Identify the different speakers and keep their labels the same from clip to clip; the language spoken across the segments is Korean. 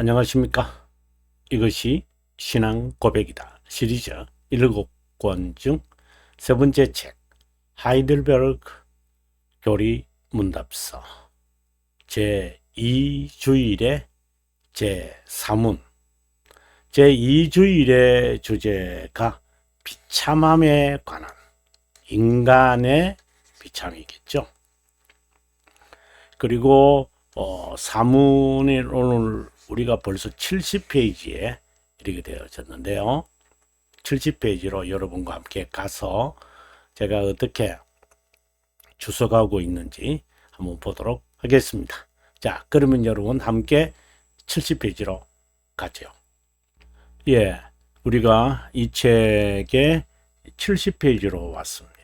Speaker 1: 안녕하십니까. 이것이 신앙 고백이다 시리즈 7권 중 세 번째 책 하이델베르크 교리 문답서 제2주일의 제3문 제2주일의 주제가 비참함에 관한 인간의 비참이겠죠. 그리고 사문이 오늘 우리가 벌써 70페이지에 이렇게 되어졌는데요. 70페이지로 여러분과 함께 가서 제가 어떻게 주석하고 있는지 한번 보도록 하겠습니다. 자, 그러면 여러분 함께 70페이지로 가죠. 예, 우리가 이 책의 70페이지로 왔습니다.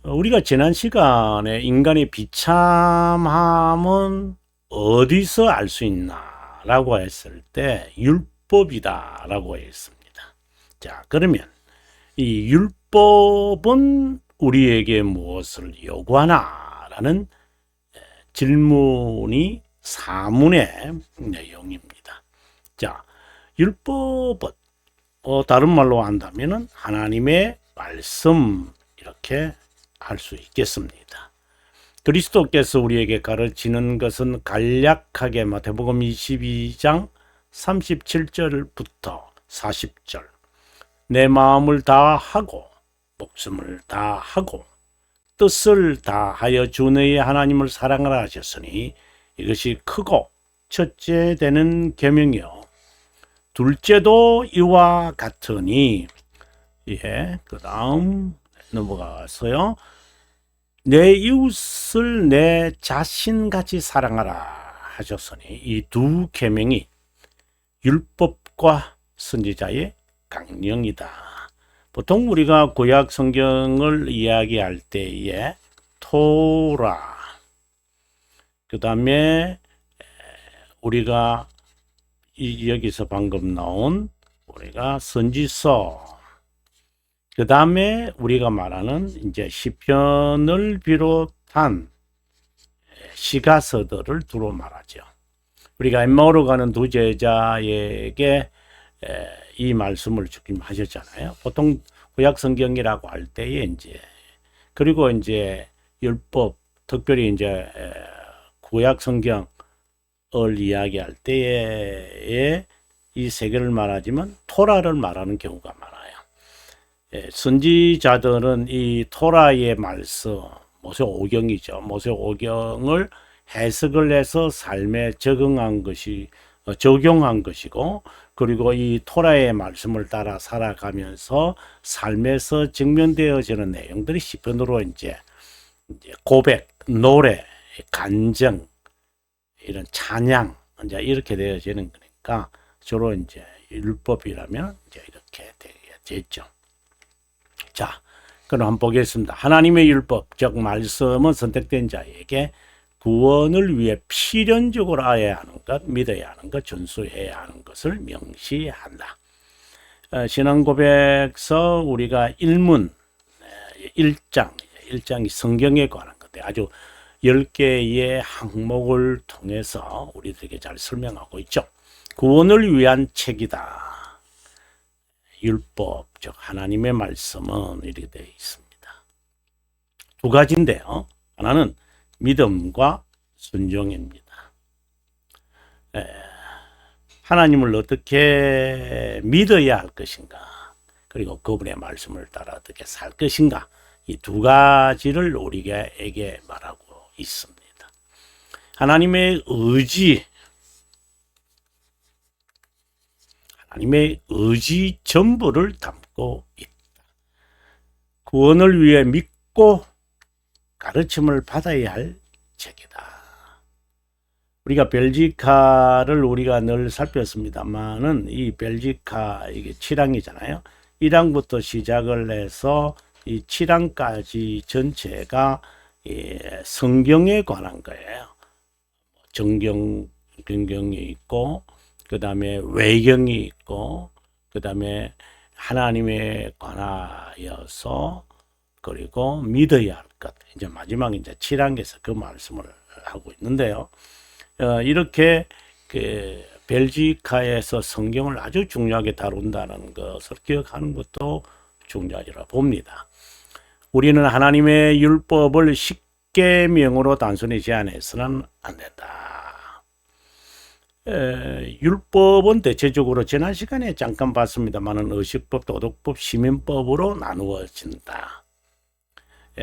Speaker 1: 우리가 지난 시간에 인간의 비참함은 어디서 알 수 있나 라고 했을 때 율법이다 라고 했습니다. 자, 그러면 이 율법은 우리에게 무엇을 요구하나 라는 질문이 사문의 내용입니다. 자, 율법은 다른 말로 한다면 하나님의 말씀 이렇게 할 수 있겠습니다. 그리스도께서 우리에게 가르치는 것은 간략하게 마태복음 22장 37절부터 40절 내 마음을 다하고 목숨을 다하고 뜻을 다하여 주 너의 하나님을 사랑하라 하셨으니 이것이 크고 첫째 되는 계명이요 둘째도 이와 같으니 그 다음 넘어가서요 내 이웃을 내 자신같이 사랑하라 하셨으니 이 두 계명이 율법과 선지자의 강령이다. 보통 우리가 구약 성경을 이야기할 때에 토라 그 다음에 우리가 여기서 방금 나온 우리가 선지서 그 다음에 우리가 말하는 이제 시편을 비롯한 시가서들을 두루 말하죠. 우리가 엠마오로 가는 두 제자에게 이 말씀을 주님 하셨잖아요. 보통 구약 성경이라고 할 때에 이제 그리고 이제 율법 특별히 이제 구약 성경을 이야기할 때에 이 세 개를 말하지만 토라를 말하는 경우가 많아요. 선지자들은 이 토라의 말씀, 모세오경이죠. 모세오경을 해석을 해서 삶에 적용한 것이고, 그리고 이 토라의 말씀을 따라 살아가면서 삶에서 직면되어지는 내용들이 시편으로 이제 고백, 노래, 간정, 이런 찬양, 이제 이렇게 되어지는 거니까 주로 이제 율법이라면 이제 이렇게 되겠죠. 자, 그럼 한번 보겠습니다. 하나님의 율법, 즉 말씀은 선택된 자에게 구원을 위해 필연적으로 알아야 하는 것, 믿어야 하는 것, 준수해야 하는 것을 명시한다. 신앙고백서 우리가 1장이 성경에 관한 건데 아주 10개의 항목을 통해서 우리들에게 잘 설명하고 있죠. 구원을 위한 책이다. 율법, 즉 하나님의 말씀은 이렇게 되어 있습니다. 두 가지인데요. 하나는 믿음과 순종입니다. 하나님을 어떻게 믿어야 할 것인가, 그리고 그분의 말씀을 따라 어떻게 살 것인가, 이 두 가지를 우리에게 말하고 있습니다. 하나님의 의지 전부를 담고 있다. 구원을 위해 믿고 가르침을 받아야 할 책이다. 우리가 벨지카를 우리가 늘 살폈습니다만은 이 벨지카 이게 7항이잖아요. 1항부터 시작을 해서 이 7항까지 전체가 성경에 관한 거예요. 정경, 변경이 있고 그 다음에 외경이 있고 그 다음에 하나님에 관하여서 그리고 믿어야 할 것. 이제 마지막 이제 7항에서 그 말씀을 하고 있는데요. 이렇게 그 벨기카에서 성경을 아주 중요하게 다룬다는 것을 기억하는 것도 중요하리라 봅니다. 우리는 하나님의 율법을 십계명으로 단순히 제한해서는 안 된다. 율법은 대체적으로 지난 시간에 잠깐 봤습니다만은 의식법, 도덕법, 시민법으로 나누어진다.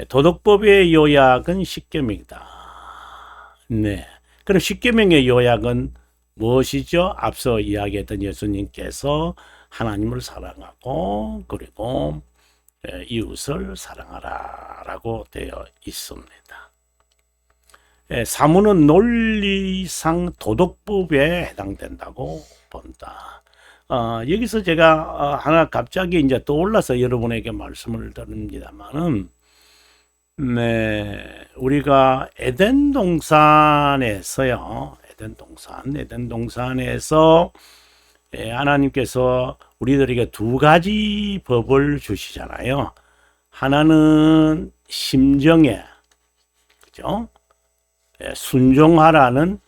Speaker 1: 도덕법의 요약은 십계명이다. 네. 그럼 십계명의 요약은 무엇이죠? 앞서 이야기했던 예수님께서 하나님을 사랑하고 그리고 이웃을 사랑하라 라고 되어 있습니다. 사무는 논리상 도덕법에 해당된다고 본다. 여기서 제가 하나 갑자기 이제 떠올라서 여러분에게 말씀을 드립니다만은, 네, 우리가 에덴 동산에서요, 에덴 동산에서 하나님께서 우리들에게 두 가지 법을 주시잖아요. 하나는 심정에, 그죠? 순종하라는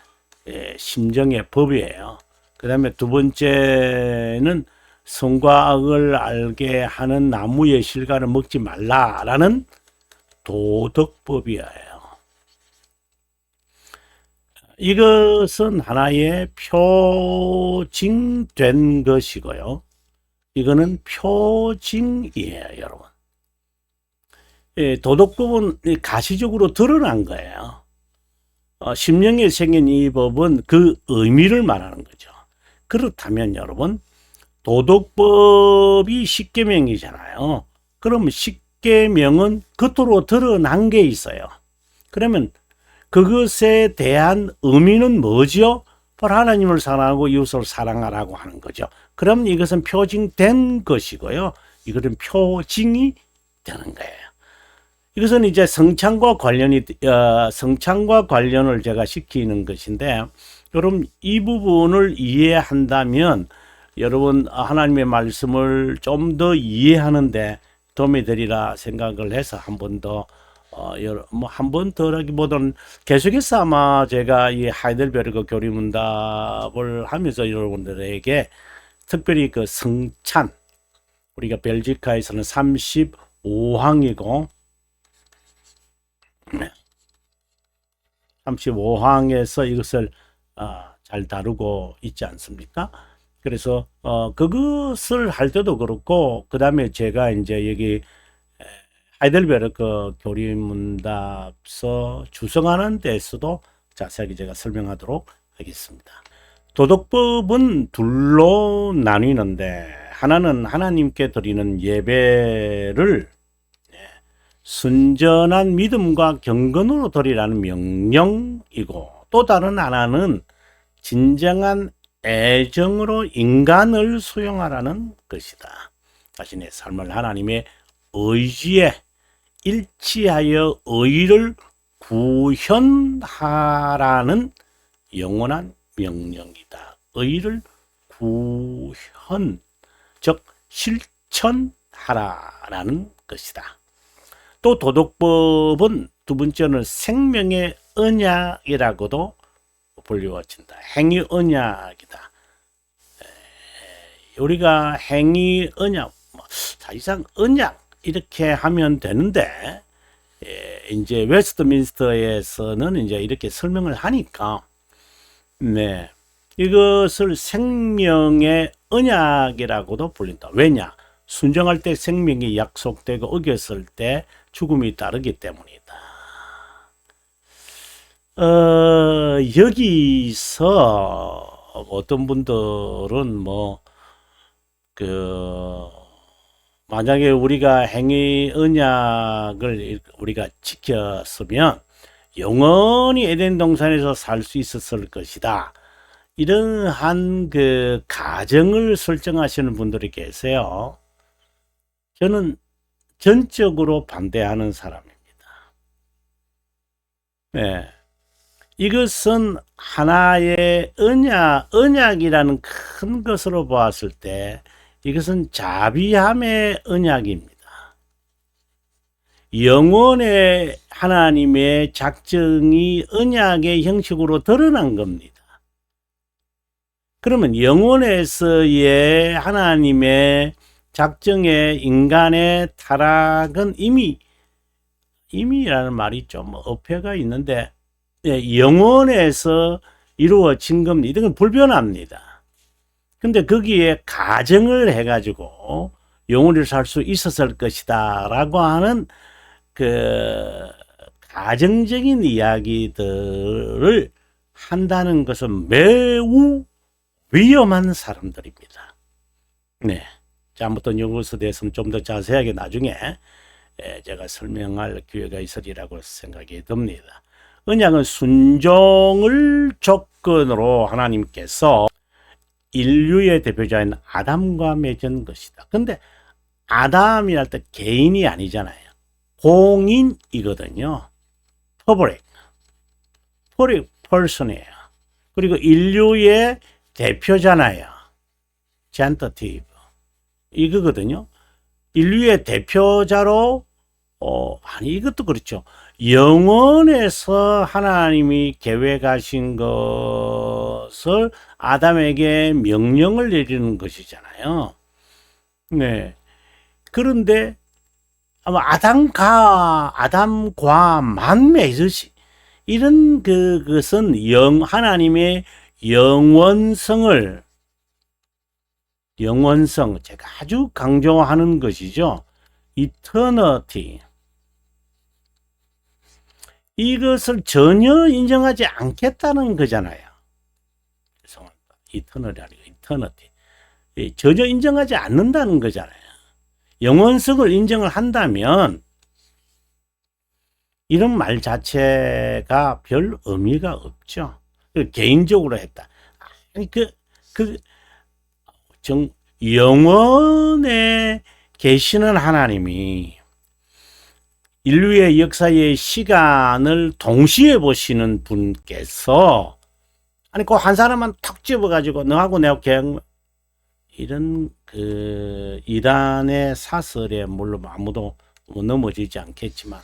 Speaker 1: 심정의 법이에요. 그 다음에 두 번째는 선과 악을 알게 하는 나무의 실과를 먹지 말라라는 도덕법이에요. 이것은 하나의 표징된 것이고요. 이거는 표징이에요, 여러분. 도덕법은 가시적으로 드러난 거예요. 심령에 생긴 이 법은 그 의미를 말하는 거죠. 그렇다면 여러분, 도덕법이 십계명이잖아요. 그러면 십계명은 겉으로 드러난 게 있어요. 그러면 그것에 대한 의미는 뭐죠? 바로 하나님을 사랑하고 이웃을 사랑하라고 하는 거죠. 그럼 이것은 표징된 것이고요. 이것은 표징이 되는 거예요. 이것은 이제 성찬과 관련을 제가 시키는 것인데, 여러분 이 부분을 이해한다면 여러분 하나님의 말씀을 좀 더 이해하는데 도움이 되리라 생각을 해서 한 번 더 한 번 더라기보다는 계속해서 아마 제가 이 하이델베르그 교리문답을 하면서 여러분들에게 특별히 그 성찬, 우리가 벨기카에서는 35항이고 35항에서 이것을 잘 다루고 있지 않습니까? 그래서 그것을 할 때도 그렇고, 그 다음에 제가 이제 여기 하이델베르크 교리문답서 주성하는 데서도 자세하게 제가 설명하도록 하겠습니다. 도덕법은 둘로 나뉘는데, 하나는 하나님께 드리는 예배를 순전한 믿음과 경건으로 드리라는 명령이고, 또 다른 하나는 진정한 애정으로 인간을 수용하라는 것이다. 자신의 삶을 하나님의 의지에 일치하여 의를 구현하라는 영원한 명령이다. 의를 구현, 즉 실천하라는 것이다. 또 도덕법은 두 번째는 생명의 언약이라고도 불리워진다. 행위 언약이다. 우리가 행위 언약, 사실상 언약 이렇게 하면 되는데, 이제 웨스트민스터에서는 이제 이렇게 설명을 하니까, 네, 이것을 생명의 언약이라고도 불린다. 왜냐? 순종할 때 생명이 약속되고 어겼을 때 죽음이 따르기 때문이다. 여기서 어떤 분들은 만약에 우리가 행위 언약을 우리가 지켰으면 영원히 에덴 동산에서 살 수 있었을 것이다. 이러한 그 가정을 설정하시는 분들이 계세요. 저는 전적으로 반대하는 사람입니다. 네. 이것은 하나의 언약이라는 큰 것으로 보았을 때 이것은 자비함의 언약입니다. 영원의 하나님의 작정이 언약의 형식으로 드러난 겁니다. 그러면 영원에서의 하나님의 작정에 인간의 타락은 이미라는 말이 좀 어폐가 있는데, 영원에서 이루어진 겁니다. 이건 불변합니다. 근데 거기에 가정을 해가지고 영원히 살 수 있었을 것이다 라고 하는 그 가정적인 이야기들을 한다는 것은 매우 위험한 사람들입니다. 네. 잘못된 연구에 대해서는 좀 더 자세하게 나중에 제가 설명할 기회가 있으리라고 생각이 듭니다. 언약은 순종을 조건으로 하나님께서 인류의 대표자인 아담과 맺은 것이다. 근데 아담이랄 때 개인이 아니잖아요. 공인이거든요. 퍼블릭 퍼슨이에요. 그리고 인류의 대표잖아요. 젠터티브 이거거든요. 인류의 대표자로 이것도 그렇죠. 영원에서 하나님이 계획하신 것을 아담에게 명령을 내리는 것이잖아요. 네. 그런데 아마 아담과만 맺으시 이런 그것은 하나님의 영원성 제가 아주 강조하는 것이죠. 이터너티. 이것을 전혀 인정하지 않겠다는 거잖아요. 죄송합니다. 이터널이 아니고 이터너티. 전혀 인정하지 않는다는 거잖아요. 영원성을 인정을 한다면 이런 말 자체가 별 의미가 없죠. 개인적으로 했다. 아니 영원에 계시는 하나님이 인류의 역사의 시간을 동시에 보시는 분께서 아니 그 한 사람만 탁 집어가지고 너하고 내가 계약 이런 그 이단의 사설에 물론 아무도 넘어지지 않겠지만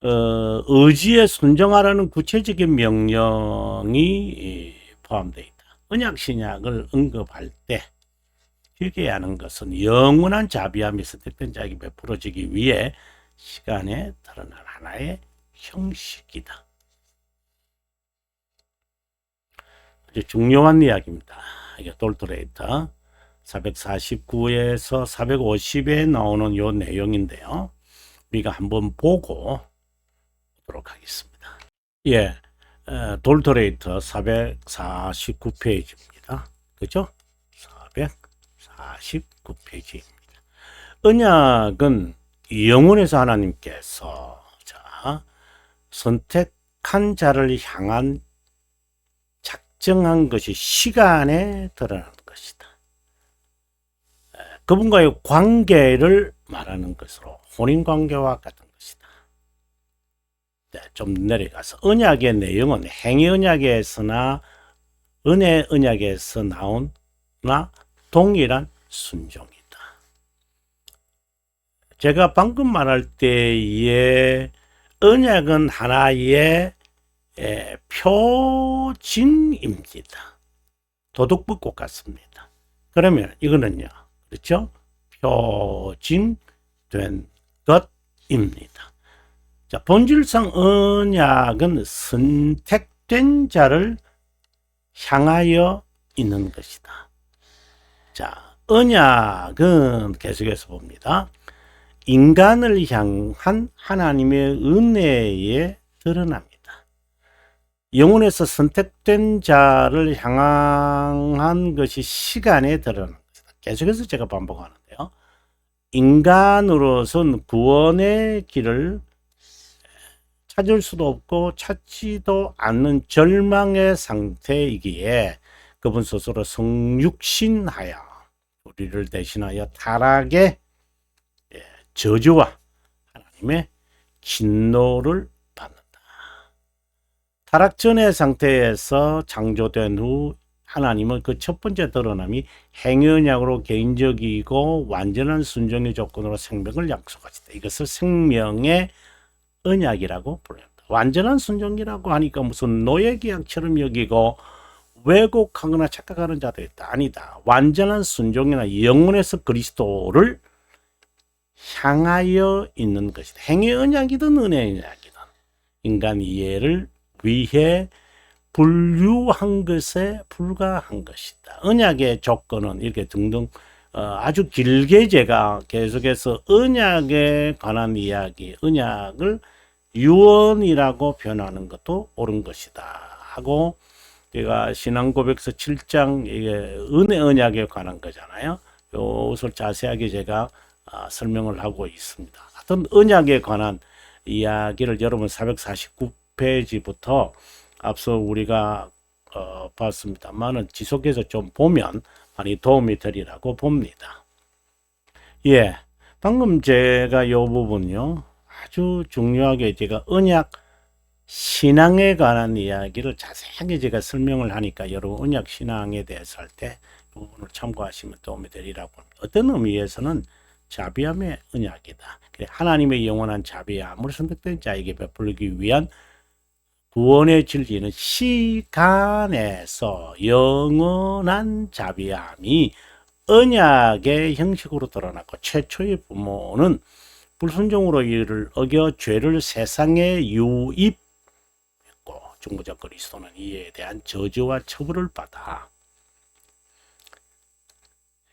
Speaker 1: 의지에 순종하라는 구체적인 명령이 포함되어 있다. 언약 신약을 언급할 때 기억해야 하는 것은 영원한 자비함이 선택된 자에게 베풀어지기 위해 시간에 드러난 하나의 형식이다. 아주 중요한 이야기입니다. 이게 돌토레이터 449에서 450에 나오는 요 내용인데요. 우리가 한번 보고 보도록 하겠습니다. 예, 돌토레이터 449페이지입니다. 그죠? 449페이지입니다. 언약은 영원에서 하나님께서 선택한 자를 향한 작정한 것이 시간에 드러나는 것이다. 그분과의 관계를 말하는 것으로 혼인관계와 같은 것이다. 네, 좀 내려가서 언약의 내용은 행위 언약에서나 은혜 언약에서 나오나 동일한 순종이다. 제가 방금 말할 때의 언약은 하나의 표징입니다. 도덕법과 같습니다. 그러면 이거는요, 그렇죠? 표징된 것입니다. 자, 본질상 언약은 선택된 자를 향하여 있는 것이다. 자, 언약은 계속해서 봅니다. 인간을 향한 하나님의 은혜에 드러납니다. 영혼에서 선택된 자를 향한 것이 시간에 드러납니다. 계속해서 제가 반복하는데요. 인간으로서는 구원의 길을 찾을 수도 없고 찾지도 않는 절망의 상태이기에 그분 스스로 성육신하여 우리를 대신하여 타락의 저주와 하나님의 진노를 받는다. 타락 전의 상태에서 창조된 후 하나님은 그 첫 번째 드러남이 행위 언약으로 개인적이고 완전한 순종의 조건으로 생명을 약속하시다. 이것을 생명의 언약이라고 부릅니다. 완전한 순종이라고 하니까 무슨 노예계약처럼 여기고 왜곡하거나 착각하는 자도 있다. 아니다. 완전한 순종이나 영혼에서 그리스도를 향하여 있는 것이다. 행위 언약이든 은혜 언약이든 인간 이해를 위해 분류한 것에 불과한 것이다. 언약의 조건은 이렇게 등등 아주 길게 제가 계속해서 언약에 관한 이야기, 언약을 유언이라고 표현하는 것도 옳은 것이다 하고, 제가 신앙고백서 7장 이게 은혜 언약에 관한 거잖아요. 이것을 자세하게 제가 설명을 하고 있습니다. 하여튼 언약에 관한 이야기를 여러분 449페이지부터 앞서 우리가 봤습니다만은 지속해서 좀 보면 많이 도움이 되리라고 봅니다. 예, 방금 제가 이 부분요 아주 중요하게 제가 언약 신앙에 관한 이야기를 자세하게 제가 설명을 하니까 여러분 언약 신앙에 대해서 할 때 이 부분을 참고하시면 도움이 되리라고 합니다. 어떤 의미에서는 자비함의 언약이다. 하나님의 영원한 자비함을 선택된 자에게 베풀기 위한 구원의 진리는 시간에서 영원한 자비함이 언약의 형식으로 드러났고, 최초의 부모는 불순종으로 이를 어겨 죄를 세상에 유입했고 중보자 그리스도는 이에 대한 저주와 처벌을 받아.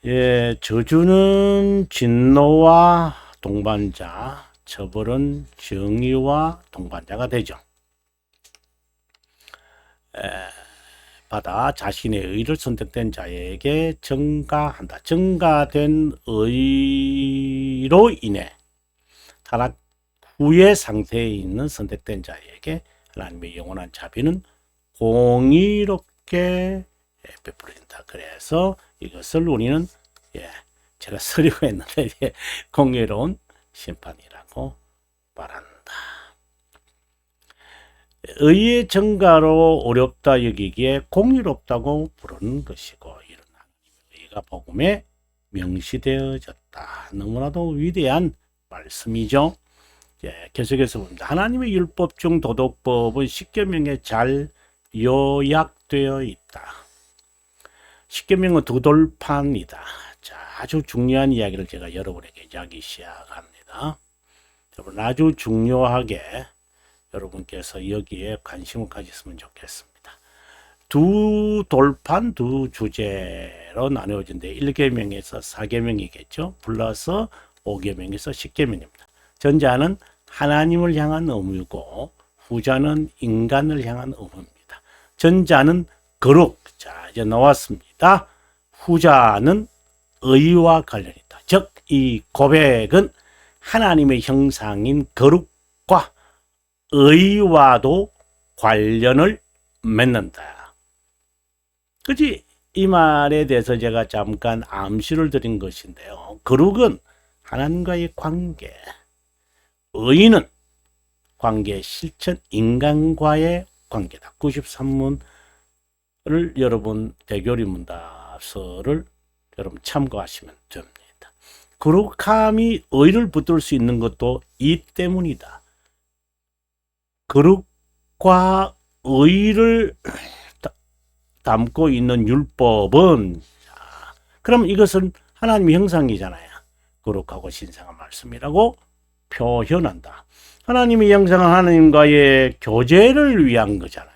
Speaker 1: 예, 저주는 진노와 동반자, 처벌은 정의와 동반자가 되죠. 받아 자신의 의를 선택된 자에게 증가한다. 증가된 의로 인해 타락 후의 상태에 있는 선택된 자에게 하나님의 영원한 자비는 공의롭게 베풀어진다. 그래서 이것을 우리는 제가 쓰려고 했는데 공의로운 심판이라고 말한다. 의의 증가로 어렵다 여기기에 공의롭다고 부르는 것이고, 이런 하나님의 의가 복음에 명시되어졌다. 너무나도 위대한 말씀이죠. 계속해서 봅니다. 하나님의 율법 중 도덕법은 십계명에 잘 요약되어 있다. 십계명은 두 돌판이다. 자, 아주 중요한 이야기를 제가 여러분에게 이야기 시작합니다. 여러분 아주 중요하게 여러분께서 여기에 관심을 가졌으면 좋겠습니다. 두 돌판 두 주제로 나누어진데 1계명에서 4계명이겠죠. 플러스 5계명에서 10계명입니다. 전자는 하나님을 향한 의무이고 후자는 인간을 향한 의무입니다. 전자는 거룩. 자, 이제 나왔습니다. 후자는 의와 관련이 있다. 즉, 이 고백은 하나님의 형상인 거룩과 의와도 관련을 맺는다. 그지? 이 말에 대해서 제가 잠깐 암시를 드린 것인데요. 거룩은 하나님과의 관계, 의는 관계 실천, 인간과의 관계다. 93문을 여러분 대교리 문답서를 여러분 참고하시면 됩니다. 거룩함이 의를 붙들 수 있는 것도 이 때문이다. 거룩과 의를 담고 있는 율법은, 그럼 이것은 하나님의 형상이잖아요. 거룩하고 신성한 말씀이라고 표현한다. 하나님의 형상은 하나님과의 교제를 위한 거잖아요.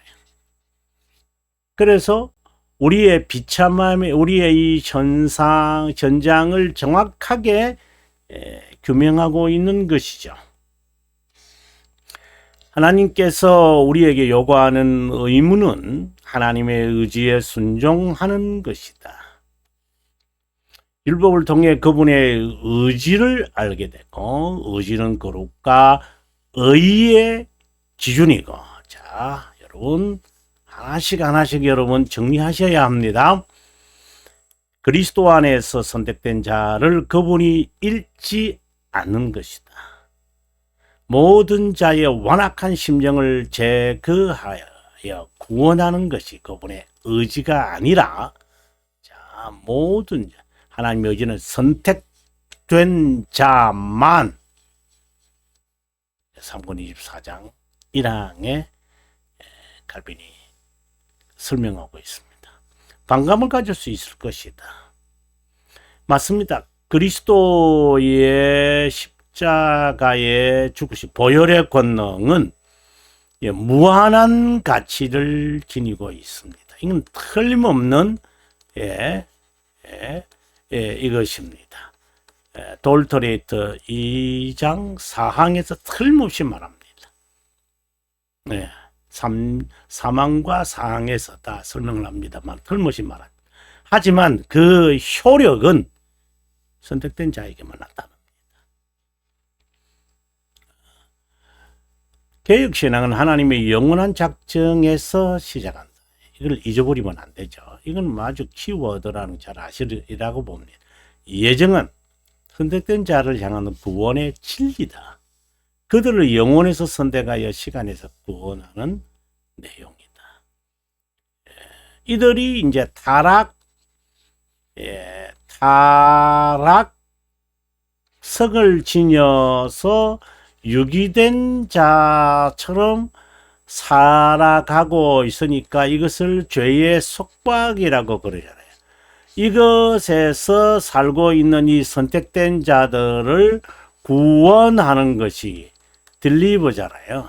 Speaker 1: 그래서 우리의 비참함에 우리의 이 전장을 정확하게 규명하고 있는 것이죠. 하나님께서 우리에게 요구하는 의무는 하나님의 의지에 순종하는 것이다. 율법을 통해 그분의 의지를 알게 되고, 의지는 거룩과 의의 기준이고, 자, 여러분 하나씩 하나씩 여러분 정리하셔야 합니다. 그리스도 안에서 선택된 자를 그분이 잃지 않는 것이다. 모든 자의 완악한 심령을 제거하여 하여 구원하는 것이 그분의 의지가 아니라, 자, 모든 하나님의 의지는 선택된 자만 3권 24장 1항에 칼빈이 설명하고 있습니다. 반감을 가질 수 있을 것이다. 맞습니다. 그리스도의 십자가의 죽으신 보혈의 권능은 무한한 가치를 지니고 있습니다. 이건 틀림없는 이것입니다. 돌토레이터 2장 4항에서 틀림없이 말합니다. 사망과 사항에서 다 설명을 합니다만 틀림없이 말합니다. 하지만 그 효력은 선택된 자에게만 나타납니다. 개혁신앙은 하나님의 영원한 작정에서 시작한다. 이걸 잊어버리면 안 되죠. 이건 아주 키워드라는 잘 아시리라고 봅니다. 예정은 선택된 자를 향하는 구원의 진리다. 그들을 영혼에서 선택하여 시간에서 구원하는 내용이다. 이들이 이제 타락석을 지녀서 유기된 자처럼 살아가고 있으니까 이것을 죄의 속박이라고 그러잖아요. 이것에서 살고 있는 이 선택된 자들을 구원하는 것이 딜리버잖아요.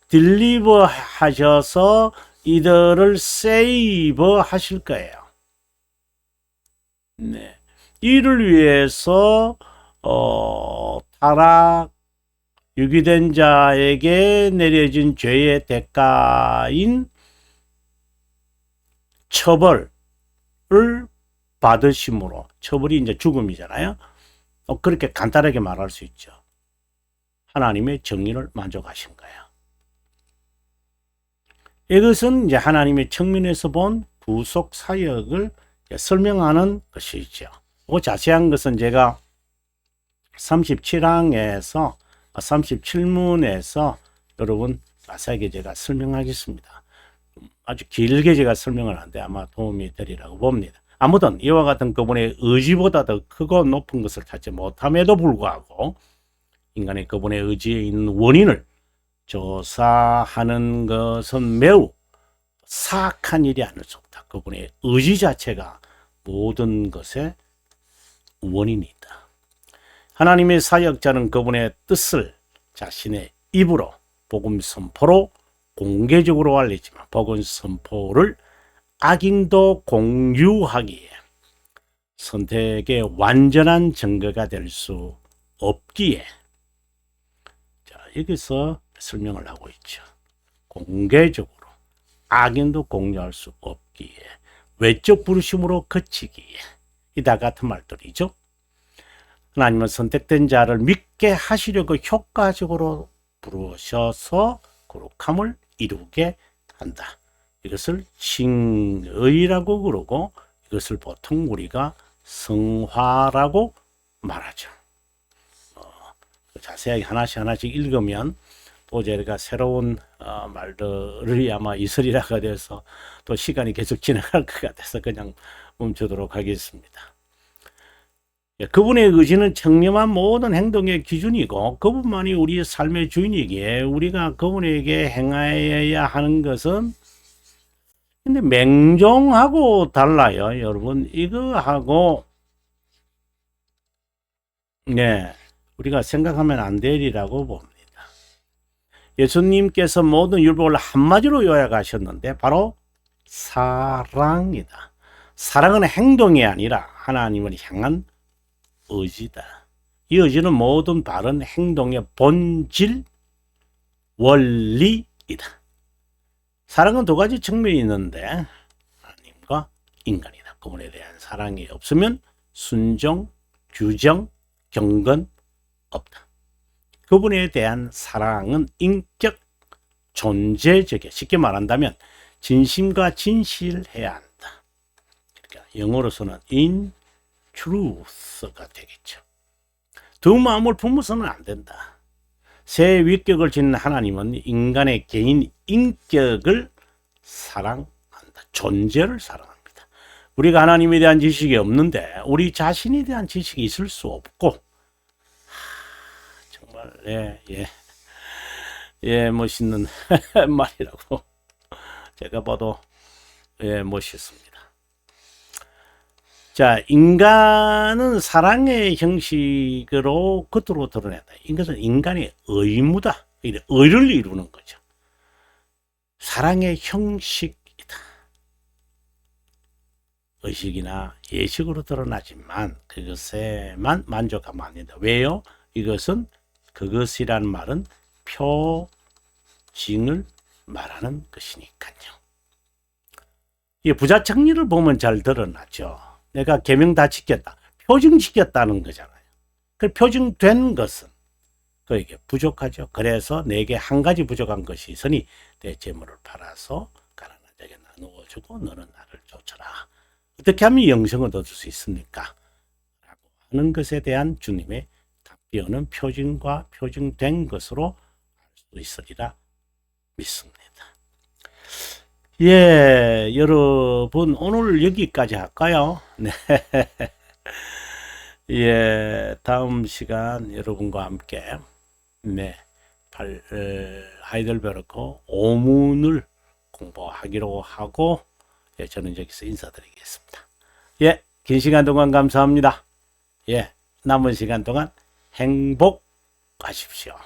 Speaker 1: 딜리버 하셔서 이들을 세이버 하실 거예요. 네. 이를 위해서 타락 유기된 자에게 내려진 죄의 대가인 처벌을 받으심으로, 처벌이 이제 죽음이잖아요. 그렇게 간단하게 말할 수 있죠. 하나님의 정의를 만족하신 거예요. 이것은 이제 하나님의 측면에서 본 구속 사역을 설명하는 것이죠. 그 자세한 것은 제가 37항에서 37문에서 여러분 자세하게 제가 설명하겠습니다. 아주 길게 제가 설명을 하는데 아마 도움이 되리라고 봅니다. 아무튼 이와 같은 그분의 의지보다 더 크고 높은 것을 찾지 못함에도 불구하고 인간의 그분의 의지에 있는 원인을 조사하는 것은 매우 사악한 일이 아닐 수 없다. 그분의 의지 자체가 모든 것의 원인이다. 하나님의 사역자는 그분의 뜻을 자신의 입으로 복음 선포로 공개적으로 알리지만 복음 선포를 악인도 공유하기에 선택의 완전한 증거가 될 수 없기에, 자, 여기서 설명을 하고 있죠. 공개적으로 악인도 공유할 수 없기에, 외적 부르심으로 그치기에, 이다 같은 말들이죠. 하나님은 선택된 자를 믿게 하시려고 효과적으로 부르셔서 거룩함을 이루게 한다. 이것을 칭의라고 그러고 이것을 보통 우리가 성화라고 말하죠. 자세하게 하나씩 읽으면 또 저희가 새로운 말들이 아마 있으리라가 돼서 또 시간이 계속 지나갈 것 같아서 그냥 멈추도록 하겠습니다. 그분의 의지는 청렴한 모든 행동의 기준이고 그분만이 우리의 삶의 주인이기에 우리가 그분에게 행하여야 하는 것은, 근데 맹종하고 달라요. 여러분, 이거하고 우리가 생각하면 안 되리라고 봅니다. 예수님께서 모든 율법을 한마디로 요약하셨는데 바로 사랑이다. 사랑은 행동이 아니라 하나님을 향한 의지다. 이 의지는 모든 바른 행동의 본질, 원리이다. 사랑은 두 가지 측면이 있는데 하나님과 인간이다. 그분에 대한 사랑이 없으면 순종, 규정, 경건 없다. 그분에 대한 사랑은 인격, 존재적이야. 쉽게 말한다면 진심과 진실해야 한다. 그러니까 영어로서는 in truth가 되겠죠. 두 마음을 품어서는 안 된다. 새 위격을 지닌 하나님은 인간의 개인 인격을 사랑한다. 존재를 사랑합니다. 우리가 하나님에 대한 지식이 없는데 우리 자신에 대한 지식이 있을 수 없고, 정말 멋있는 말이라고 제가 봐도 멋있습니다. 자, 인간은 사랑의 형식으로 겉으로 드러낸다. 이것은 인간의 의무다. 의를 이루는 거죠. 사랑의 형식이다. 의식이나 예식으로 드러나지만 그것에만 만족하면 안 된다. 왜요? 이것은 그것이란 말은 표징을 말하는 것이니까요. 이 부자청리를 보면 잘 드러나죠. 내가 계명 다 지켰다. 표징지켰다는 거잖아요. 그 표징된 것은 그에게 부족하죠. 그래서 내게 한 가지 부족한 것이 있으니 내 재물을 팔아서 가난한 자에게 나누어 주고 너는 나를 쫓아라. 어떻게 하면 영생을 얻을 수 있습니까? 라고 하는 것에 대한 주님의 답변은 표징과 표징된 것으로 알 수 있으리라 믿습니다. 여러분 오늘 여기까지 할까요? 네. 다음 시간 여러분과 함께 하이델베르크 오문을 공부하기로 하고 저는 여기서 인사드리겠습니다. 긴 시간 동안 감사합니다. 남은 시간 동안 행복하십시오.